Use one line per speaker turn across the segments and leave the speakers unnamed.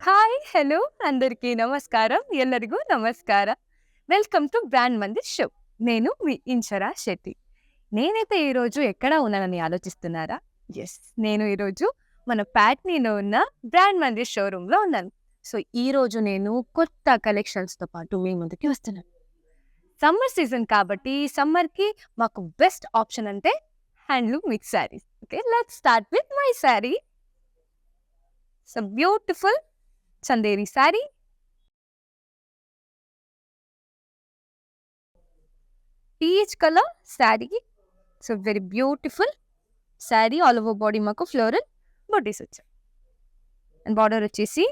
Hi! Hello! అందరికీ నమస్కారం. ಎಲ್ಲರಿಗೂ నమస్ಕಾರ. Welcome to brand Mandir show. నేను మీ ఇంచరా శెట్టి. నేనైతే ఈరోజు ఎక్కడ ఉన్నానని ఆలోచిస్తున్నారా? యెస్. నేను ఈరోజు మన ప్యాట్నీలో ఉన్న బ్రాండ్ మందిర్ షోరూమ్‌లో ఉన్నాను. సో, ఈరోజు నేను కొత్త కలెక్షన్స్‌తో పాటు మీ ముందుకి వస్తున్నాను. సమ్మర్ సీజన్ కాబట్టి సమ్మర్‌కి మాకు బెస్ట్ ఆప్షన్ అంటే handloom mix saris. Okay. Let's start with my sari. So, beautiful Chanderi sari. Peach colour sari. So very beautiful sari. All over body మాకు ఫ్లోరల్ బుటీస్ వచ్చాయి. అండ్ బార్డర్ వచ్చేసి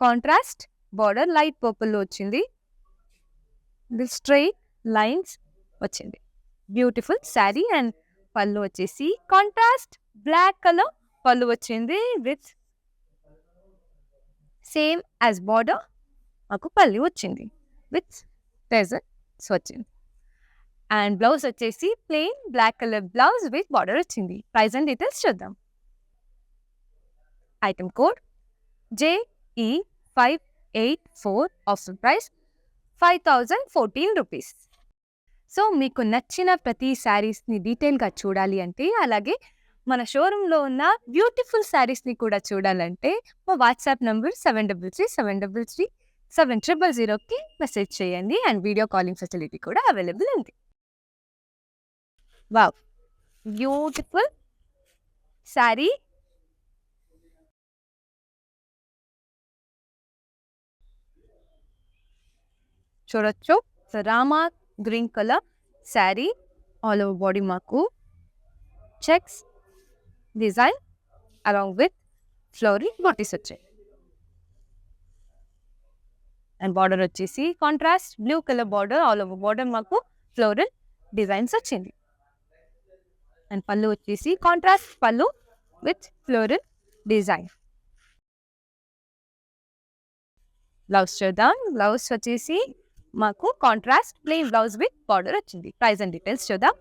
కాంట్రాస్ట్ బార్డర్ లైట్ పర్పుల్లో వచ్చింది. స్ట్రైట్ లైన్స్ వచ్చింది. బ్యూటిఫుల్ శారీ. అండ్ పళ్ళు వచ్చేసి కాంట్రాస్ట్ బ్లాక్ కలర్ పళ్ళు వచ్చింది విత్ సేమ్ యాజ్ బార్డర్ మాకు పళ్ళు వచ్చింది విత్ టెజల్స్ వచ్చింది. అండ్ బ్లౌజ్ వచ్చేసి plain black colour blouse with border వచ్చింది. ప్రైస్ అండ్ డీటెయిల్స్ చూద్దాం. Item code JE584. Offer price 5014 rupees. So మీకు నచ్చిన ప్రతి శారీస్ని డీటెయిల్గా చూడాలి అంటే, అలాగే మన షోరూంలో ఉన్న బ్యూటిఫుల్ శారీస్ని కూడా చూడాలంటే మా వాట్సాప్ నంబర్ 7337337000కి మెసేజ్ చేయండి. అండ్ వీడియో కాలింగ్ ఫెసిలిటీ కూడా అవైలబుల్ ఉంది. వావ్! బ్యూటిఫుల్ శారీ. చూడొచ్చు. Rama green colour sari. All over body మాకు checks design along with floral butis వచ్చాయి. అండ్ బార్డర్ వచ్చేసి contrast blue colour border. All over border మాకు ఫ్లోరల్ డిజైన్స్ వచ్చింది. అండ్ పళ్ళు వచ్చేసి కాంట్రాస్ట్ పళ్ళు విత్ ఫ్లోరల్ డిజైన్. బ్లౌజ్ చూద్దాం. బ్లౌజ్ వచ్చేసి మాకు contrast plain blouse with border వచ్చింది. ప్రైస్ అండ్ డీటెయిల్స్ చూద్దాం.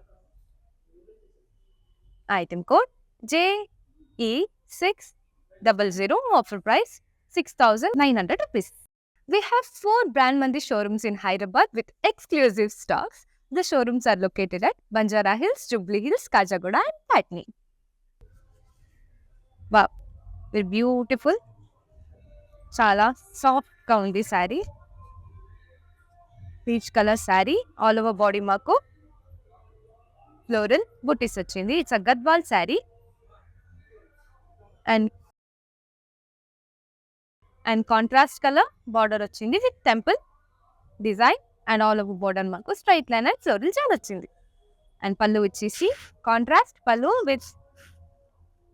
Item code JE600. Offer price 6900 rupees. We have 4 Brand Mandi showrooms in Hyderabad with exclusive stocks. The showrooms are located at Banjara Hills, Jubilee Hills, Kajagoda and Patni. Wow, very beautiful. చాలా సాఫ్ట్గా ఉంది sari. Peach colour sari. All over body మాకు floral butis వచ్చింది. It's a Gadwal sari. And contrast colour border వచ్చింది with temple design. And all over border మాకు straight line and floral జాన్ వచ్చింది. And పళ్ళు వచ్చేసి కాంట్రాస్ట్ పళ్ళు విత్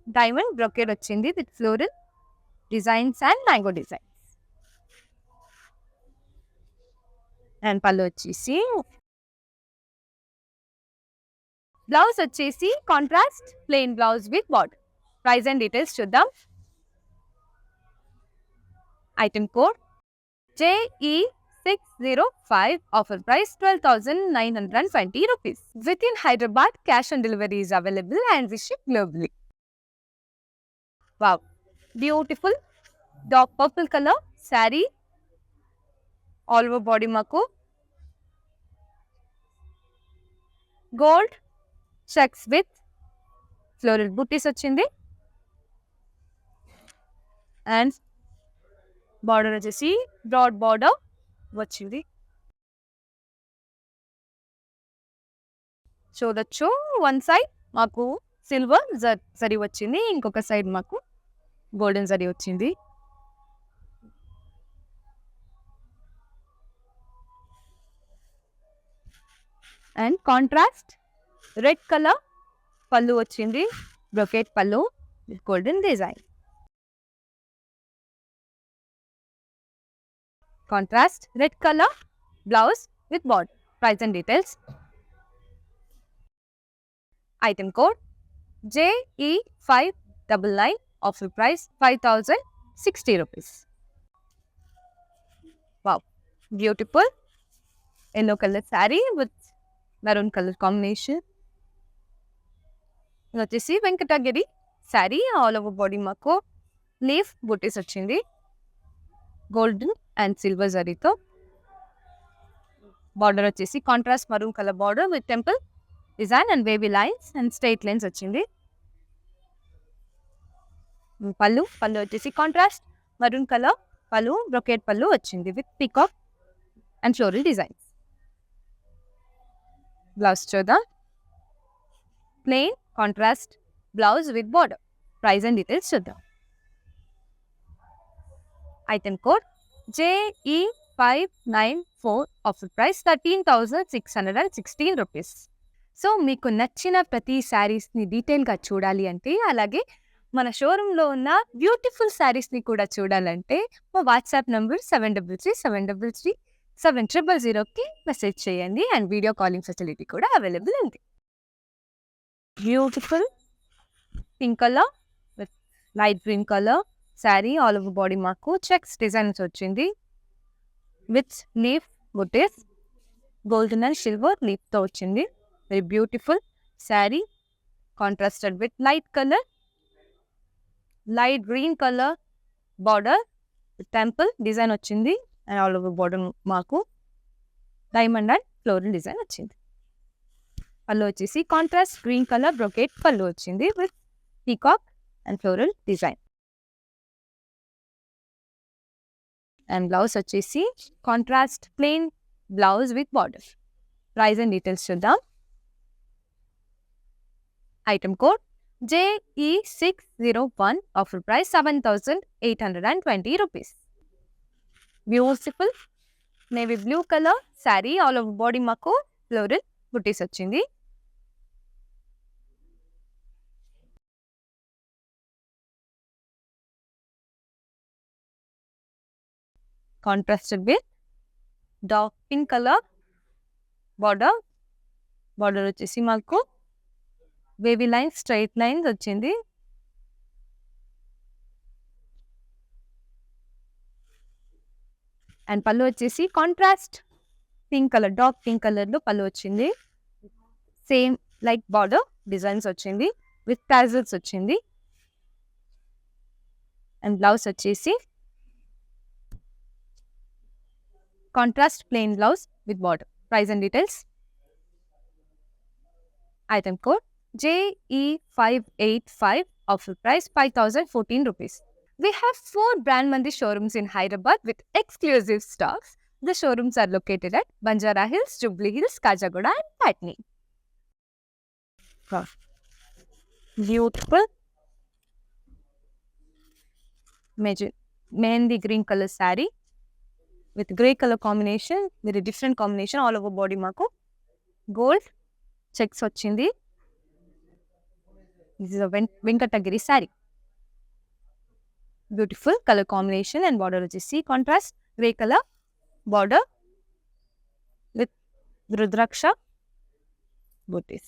డైమండ్ బ్రొకేడ్ వచ్చింది with floral designs and mango designs. And పళ్ళు వచ్చేసి బ్లౌజ్ వచ్చేసి contrast plain blouse with border. Price and details చూద్దాం. Item code JE605. Offer price 12,920 rupees. Within Hyderabad, cash on delivery is available and we ship globally. Wow, beautiful dark purple color saree. All over body maku gold checks with floral booties వచ్చింది. And border వచ్చేసి broad border వచ్చింది. చూడొచ్చు. One side మాకు silver zari వచ్చింది. ఇంకొక side మాకు golden zari వచ్చింది. And contrast red colour పళ్ళు వచ్చింది. బ్రొకేట్ పళ్ళు with golden design. Contrast red colour blouse with border. Price and details. Item code JE599. Offer price 5,060 rupees. Wow, beautiful yellow colour sari with maroon colour combination. ఇది వచ్చేసి Venkatagiri sari. All over body మాకు leaf బుటీస్ వచ్చింది. Golden and silver జరీతో. Border వచ్చేసి contrast maroon colour border with temple design and wavy lines and straight lines వచ్చింది. పళ్ళు వచ్చేసి contrast maroon colour పళ్ళు, బ్రొకేట్ పళ్ళు వచ్చింది with peacock and floral designs. Blouse చూద్దాం. Plain contrast blouse with border. Price and details చూద్దాం. Item code JE594, offer price 13,616 rupees. So మీకు నచ్చిన ప్రతి శారీస్ని డీటెయిల్గా చూడాలి అంటే, అలాగే మన షోరూంలో ఉన్న బ్యూటిఫుల్ శారీస్ని కూడా చూడాలంటే మా వాట్సాప్ నంబర్ 7337337000కి మెసేజ్ చేయండి. అండ్ వీడియో కాలింగ్ ఫెసిలిటీ కూడా అవైలబుల్ ఉంది. Beautiful pink colour with light green colour sari, all over body మాకు చెక్స్ డిజైన్స్ వచ్చింది with leaf buttis, golden and silver లీఫ్తో వచ్చింది. Very beautiful sari, contrasted with light colour, light green colour border, temple design వచ్చింది and all over border మాకు diamond and floral design వచ్చింది. పళ్ళు వచ్చేసి contrast green colour brocade పళ్ళు వచ్చింది with peacock and floral design. And blouse వచ్చేసి contrast plain blouse with border. Price and details చూద్దాం. Item code JE601, offer price 7,820 rupees. Beautiful navy blue colour sari, all over body మాకు floral butis వచ్చింది. Contrasted with dark pink colour border. Border వచ్చేసి మాకు wavy lines, straight lines వచ్చింది. And పళ్ళు వచ్చేసి contrast pink colour, dark pink కలర్లో పళ్ళు వచ్చింది. సేమ్ లైక్ బార్డర్ డిజైన్స్ వచ్చింది విత్ టాజల్స్ వచ్చింది. అండ్ బ్లౌజ్ వచ్చేసి contrast plain blouse with border. Price and details. Item code JE585, offer price 5,014 rupees. We have 4 Brand Mandi showrooms in Hyderabad with exclusive stocks. The showrooms are located at Banjara Hills, Jubilee Hills, Kajagoda and Patni. Beautiful mehendi green color saree with grey color combination, very different combination all over body maku gold checks ochindi. This is a Venkatagiri saree. Beautiful color combination and border వచ్చేసి contrast grey color border with Rudraksha booties.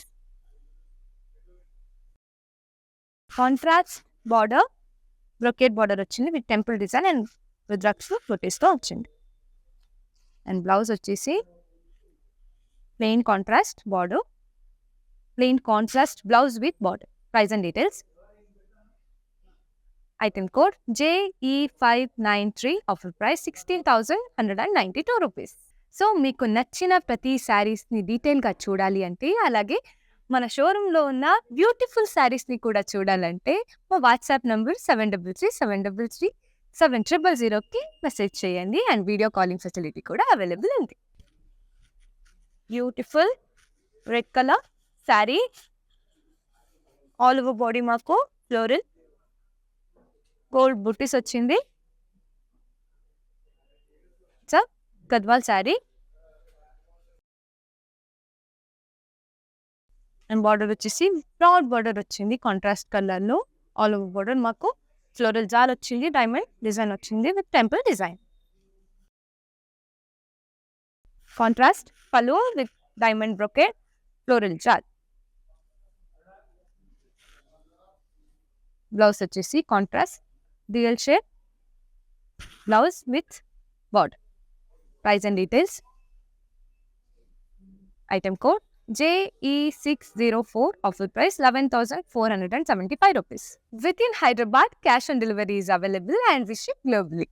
Contrast border, brocade border వచ్చింది with temple design and Rudraksha booties తో వచ్చింది. And blouse వచ్చేసి plain contrast border, plain contrast blouse with border. Price and details. Item code JE593, offer price 16,192 rupees. So మీకు నచ్చిన ప్రతి శారీస్ని డీటెయిల్గా చూడాలి అంటే, అలాగే మన షోరూంలో ఉన్న బ్యూటిఫుల్ శారీస్ని కూడా చూడాలంటే మా వాట్సాప్ నంబర్ 7337337000కి మెసేజ్ చేయండి. అండ్ వీడియో కాలింగ్ ఫెసిలిటీ కూడా అవైలబుల్ ఉంది. Beautiful red colour sari, all over body మాకు ఫ్లోరల్ గోల్డ్ బుట్టీస్ వచ్చింది. గద్వాల్ శారీ అండ్ బార్డర్ వచ్చేసి బ్రాడ్ బార్డర్ వచ్చింది కాంట్రాస్ట్ కలర్లో. ఆల్ ఓవర్ బార్డర్ మాకు ఫ్లోరల్ జాల్ వచ్చింది, డైమండ్ డిజైన్ వచ్చింది విత్ టెంపుల్ డిజైన్. కాంట్రాస్ట్ పళ్ళు with diamond brocade floral jaal. Blouse వచ్చేసి contrast dual shade blouse with border. Price and details. Item code JE604, offer price 11,475 rupees. Within Hyderabad, cash on delivery is available and we ship globally.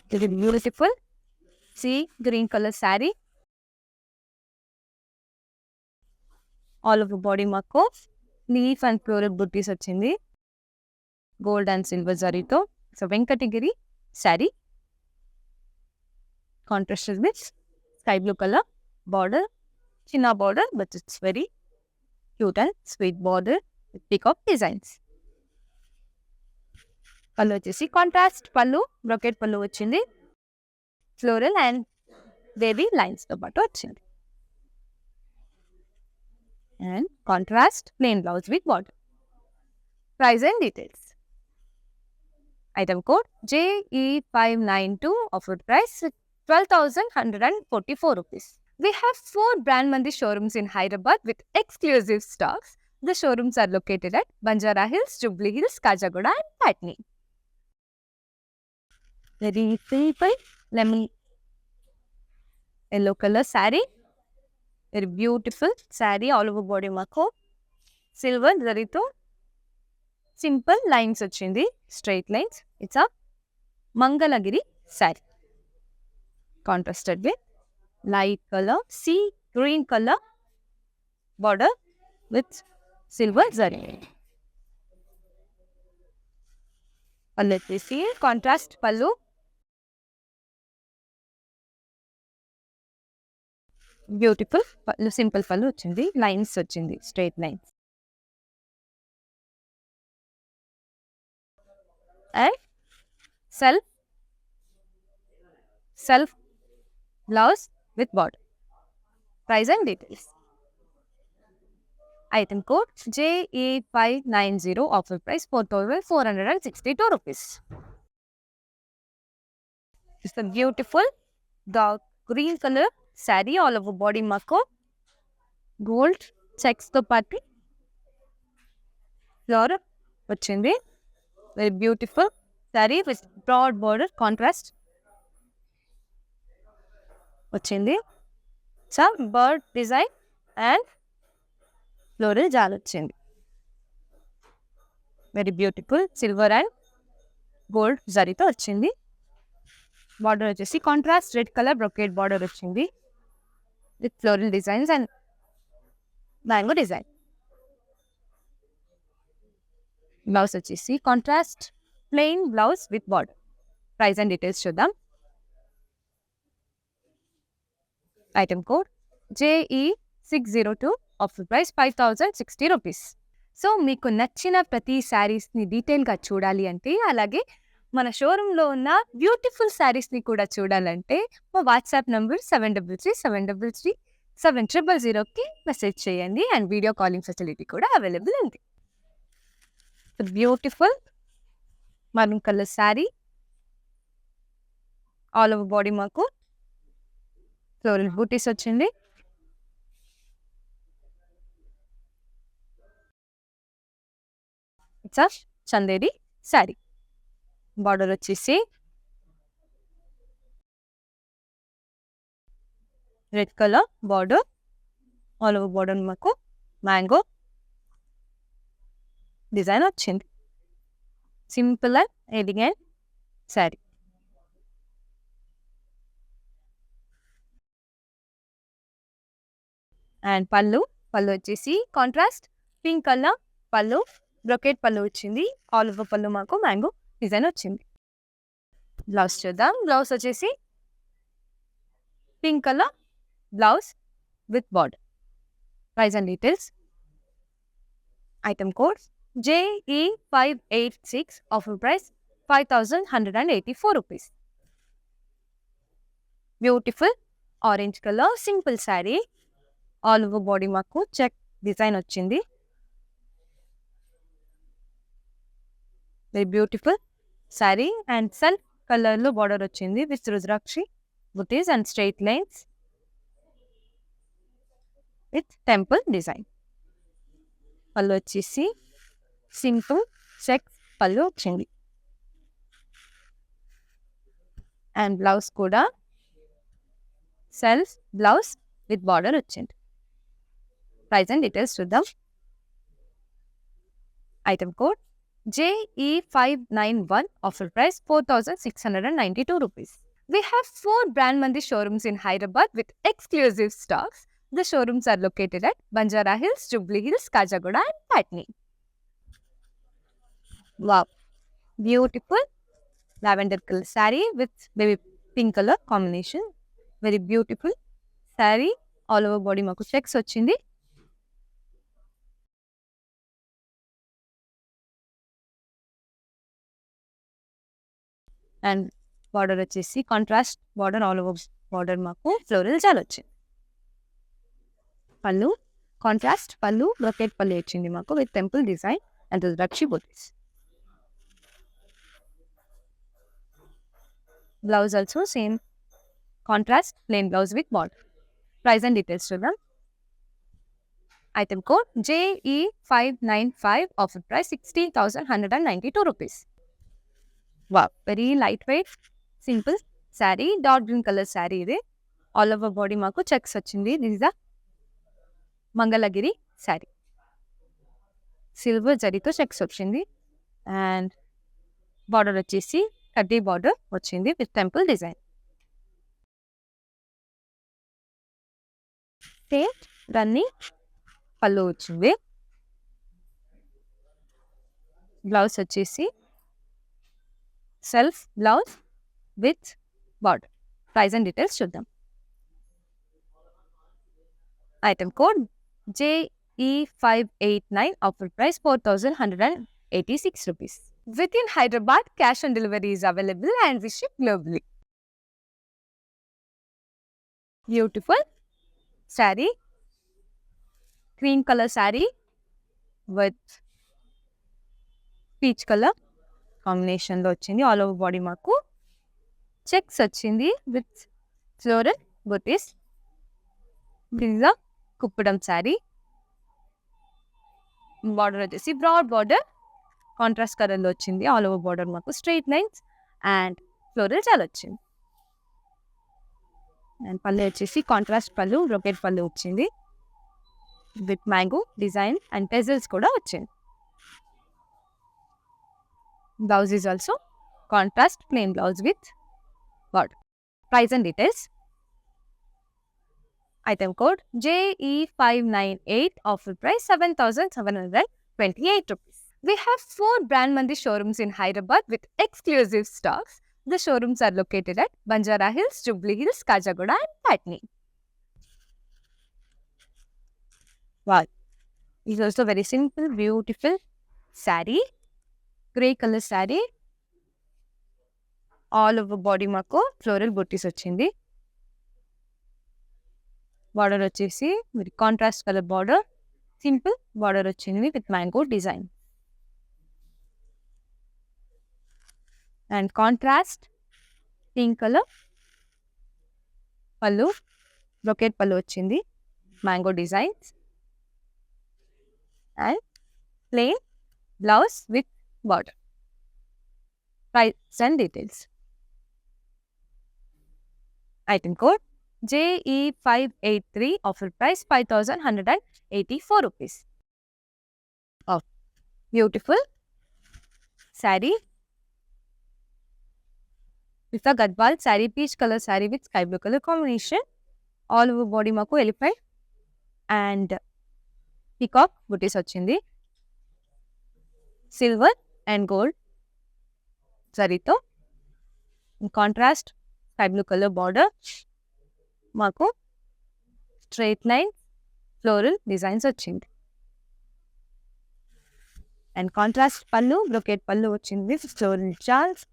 This is beautiful. See, green color saree. All over body mark of leaf and floral booties వచ్చింది. Gold and silver zarito. So Venkatagiri saree. Contrasted with sky blue color border. Chinna border, but it's very cute and sweet border with peacock designs. పళ్ళు వచ్చేసి contrast pallu, brocade pallu వచ్చింది. Floral and baby లైన్స్తో పాటు వచ్చింది. And contrast plain blouse with border. Price and details. Item code JE592, offer price 12,144 rupees. We have 4 Brand Mandi showrooms in Hyderabad with exclusive stocks. The showrooms are located at Banjara Hills, Jubilee Hills, Kajagoda and Patni. Very simple lemon yellow color saree. Very beautiful saree, all over body mark. Silver zarito. Simple lines వచ్చింది, straight lines. It's a Mangalagiri saree. Contrasted with light color, sea green color border with silver zari. Pallu వచ్చేసి contrast పళ్ళు, beautiful పళ్ళు, simple పళ్ళు వచ్చింది, lines వచ్చింది, straight lines. And self blouse with border. Price and details. Item code JE590, offer price 4,462 rupees. It's a beautiful dark green color saree, all over body mark gold checks తో పాటు floral వచ్చింది. Very beautiful saree with broad border, contrast వచ్చింది. Some bird design and floral జాల్ వచ్చింది. Very beautiful silver and gold జరీతో వచ్చింది. Border వచ్చేసి contrast red colour brocade border వచ్చింది with floral designs and mango design. Blouse వచ్చేసి contrast plain blouse with border. Price and details చూద్దాం. Item code JE602, offer price 5,060 rupees. So మీకు నచ్చిన ప్రతి శారీస్ని డీటెయిల్గా చూడాలి అంటే, అలాగే మన షోరూంలో ఉన్న బ్యూటిఫుల్ శారీస్ని కూడా చూడాలంటే మా వాట్సాప్ నంబర్ 7337337000కి మెసేజ్ చేయండి. అండ్ వీడియో కాలింగ్ ఫెసిలిటీ కూడా అవైలబుల్ ఉంది. Beautiful maroon colour sari, all over body మాకు ఫ్లోరల్ బూటీస్ వచ్చింది. It's a Chanderi sari. Border వచ్చేసి red colour border, all over border మాకు మ్యాంగో డిజైన్ వచ్చింది. Simple and elegant sari. And పళ్ళు వచ్చేసి contrast pink colour pallu, brocade pallu వచ్చింది. ఆల్ ఓవర్ పళ్ళు మాకు మ్యాంగో డిజైన్ వచ్చింది. బ్లౌజ్ చూద్దాం. బ్లౌజ్ వచ్చేసి pink colour blouse with border. Price and details. Item code JE586, offer price 5,184 rupees. Beautiful orange colour simple sari, all over body మాకు check design వచ్చింది. Very beautiful sari and self కలర్లో border వచ్చింది with Rudrakshi buttis and straight lines with temple design. పళ్ళు వచ్చేసి simple check పళ్ళు వచ్చింది. And blouse కూడా self blouse with border వచ్చింది. ప్రైస్ అండ్ డీటెయిల్స్ చూద్దాం. Item code JE591 offer price 4,692 rupees. We have 4 Brand Mandi showrooms in Hyderabad with exclusive stocks. The showrooms are located at Banjara Hills, Jubilee Hills, Kajagoda and Patni. Wow, beautiful lavender color saree with baby pink color combination. Very beautiful saree. All over body maku checks వచ్చిndi. And border వచ్చేసి contrast border all over border మాకు floral jaal వచ్చింది. Pallu contrast pallu brocade pallu వచ్చింది మాకు with temple design and రక్షి buttis. Blouse also same contrast plain blouse with border. Price and details చూద్దాం. Item code JE595 offer price 16,192 rupees. Wow, very lightweight, simple saree, dark green color saree ఇది. All over body మాకు checks వచ్చింది. This is the Mangalagiri saree. Silver జరీతో checks వచ్చింది. And border వచ్చేసి కడ్డీ border వచ్చింది with temple design. Running పళ్ళు వచ్చింది. బ్లౌజ్ వచ్చేసి self blouse with border. Price and details చూద్దాం. Item code JE589 offer price 4,186 rupees. Within Hyderabad, cash on delivery is available and we ship globally. Beautiful saree, cream color saree with peach color combination లో వచ్చింది. All over body మాకు checks వచ్చింది with floral బూటీస్. This Kuppadam saree. Border వచ్చేసి broad border contrast కలర్లో వచ్చింది. All over border మాకు straight lines and floral చాలా వచ్చింది. అండ్ పళ్ళు వచ్చేసి కాంట్రాస్ట్ పళ్ళు బ్రొకెట్ పళ్ళు వచ్చింది విత్ మ్యాంగో డిజైన్ అండ్ టెజల్స్ కూడా వచ్చింది. Blouse is also contrast plain blouse with border. Price and details. Item code JE598 offer price 7,728 rupees. We have 4 Brand Mandi showrooms in Hyderabad with exclusive stocks. The showrooms are located at Banjara Hills, Jubilee Hills, Kajagoda and Patni. Wow, this is also very simple, beautiful saree. Grey colour sari. All over body మాకు floral buttis వచ్చింది. Border వచ్చేసి మీరు contrast colour border, simple border వచ్చింది with mango design. And contrast pink colour pallu brocade pallu వచ్చింది mango designs and plain blouse with border. Price and details. Item code JE583 offer price 5,184 rupees. Oh, beautiful saree. With a Gadwal saree, peach color saree with sky blue color combination. All over body maku elephant and peacock booties వచ్చింది. Silver and gold జరీతో contrast sky blue colour border మాకు straight line floral designs వచ్చింది. And contrast pallu brocade pallu వచ్చింది floral చాల్స్.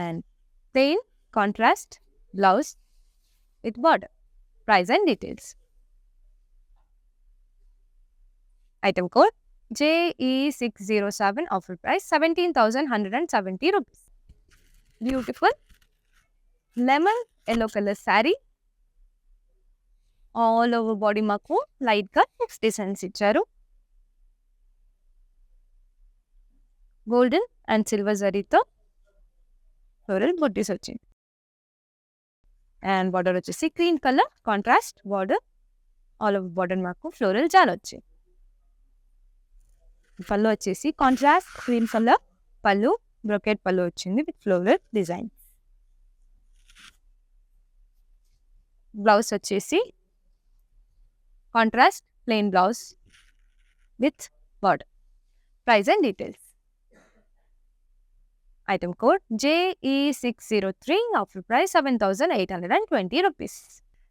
And plain contrast blouse with border. Price and details. Item code JE607 offer price 17,170 rupees. Beautiful lemon yellow color saree. All over body maku light గా checks designs ఇచ్చారు. Golden and silver జరీతో floral buttis వచ్చింది. And border వచ్చేసి cream colour contrast border all over border మాకు floral jaal వచ్చింది. పళ్ళు వచ్చేసి contrast cream colour pallu, brocade pallu వచ్చింది విత్ ఫ్లోరల్ డిజైన్. బ్లౌజ్ వచ్చేసి contrast plain blouse with border. Price and details. Item code JE603, offer price 7,820 rupees.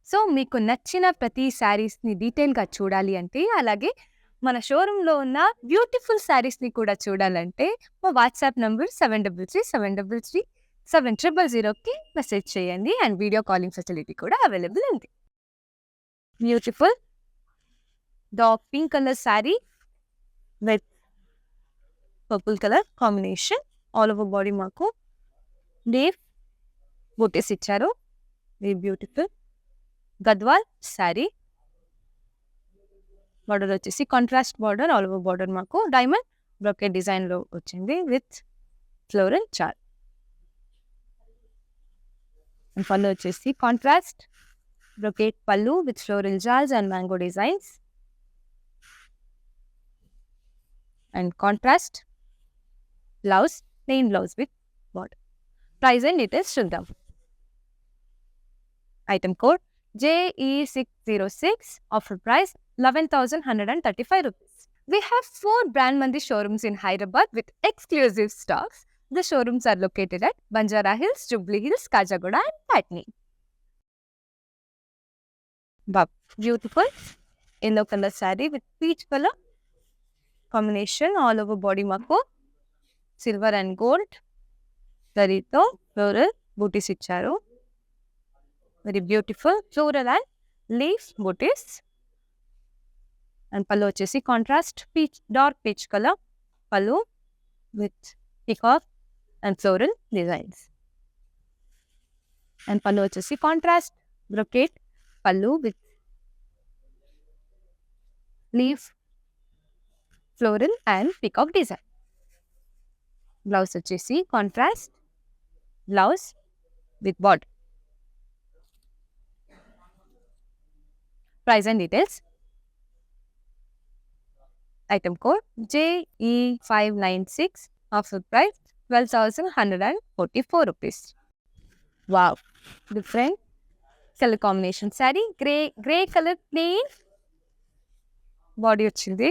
So మీకు నచ్చిన ప్రతి శారీస్ని డీటెయిల్గా చూడాలి అంటే, అలాగే మన షోరూంలో ఉన్న బ్యూటిఫుల్ శారీస్ని కూడా చూడాలంటే మా వాట్సాప్ నంబర్ 7337337000కి మెసేజ్ చేయండి. అండ్ వీడియో కాలింగ్ ఫెసిలిటీ కూడా అవైలబుల్ ఉంది. Beautiful dark pink colour sari with purple colour combination. All over body మాకు లీఫ్ బూటీస్ ఇచ్చారు. Very beautiful Gadwal sari. Border వచ్చేసి contrast border, all over border మాకు డైమండ్ బ్రోకెట్ డిజైన్లో వచ్చింది విత్ ఫ్లోరల్ చార్. పళ్ళు వచ్చేసి contrast brocade pallu with floral jaals and mango designs. And contrast blouse, plain blouse with border. Price and details చూద్దాం. Item code JE606, offer price 11,135 rupees. We have 4 Brand Mandi showrooms in Hyderabad with exclusive stocks. The showrooms are located at Banjara Hills, Jubilee Hills, Kajagoda and Patni. Beautiful yellow color saree with peach color combination. All over body mako silver and gold zarito floral booties icharu. Very beautiful floral and leaf booties. And pallu vachesi contrast peach, dark peach color pallu with peacock and floral designs. And pallu vachesi contrast brocade pallu with leaf floral and peacock design. Blouse vachesi contrast blouse with border. Price and details. Item code JE596, offer price 12,144 rupees. Wow, different color combination saree. Grey color plain body వచ్చింది.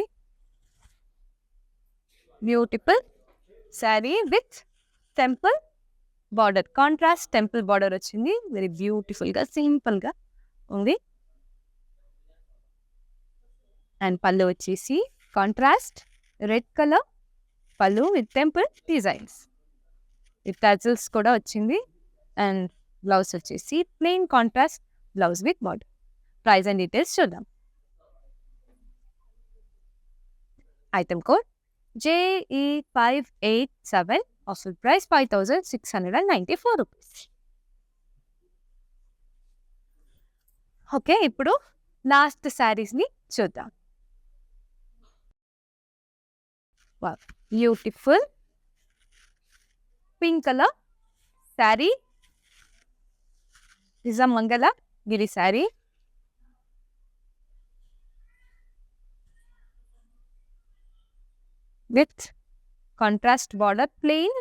Beautiful saree with temple border, contrast temple border వచ్చింది. Very beautiful గా simple గా ఉంది. And పళ్ళు వచ్చేసి contrast red colour pallu with temple designs with tassels కూడా వచ్చింది. And blouse వచ్చేసి plain contrast blouse with border. Price and details చూద్దాం. Item code JE587, offer price 5,694 rupees. Okay, ఇప్పుడు లాస్ట్ శారీస్ని చూద్దాం. Wow, beautiful pink color saree. This is a Mangala Giri saree. With contrast border, plain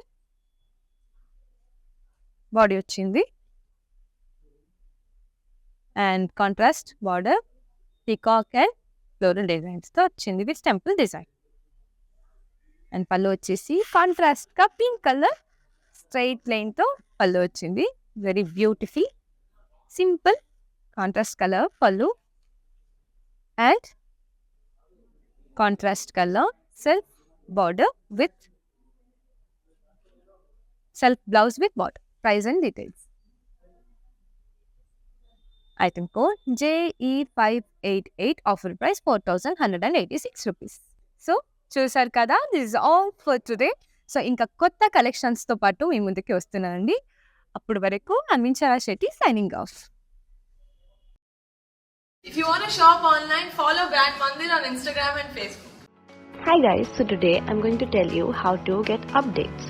body వచ్చింది. And contrast border, peacock and floral designs తో వచ్చింది with temple design. And పళ్ళు వచ్చేసి కాంట్రాస్ట్గా pink colour straight లైన్తో పళ్ళు వచ్చింది. Very beautiful simple contrast colour pallu and contrast colour self border with self blouse with border. Price and details. Item code JE588, offer price 4,186 rupees. So చూసారు కదా, this is all for today. So ఇంకా కొత్త కలెక్షన్స్తో పాటు మీ ముందుకి వస్తున్నానండి. అప్పుడు వరకు అమించరా Shetty signing off.
If you want to shop online, follow Brand Mandir on Instagram and Facebook.
Hi guys, so today I'm going to tell you how to get updates.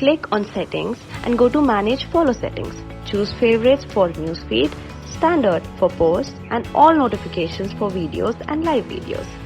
Click on settings and go to manage follow settings. Choose favorites for newsfeed, Standard for posts and all notifications for videos and live videos.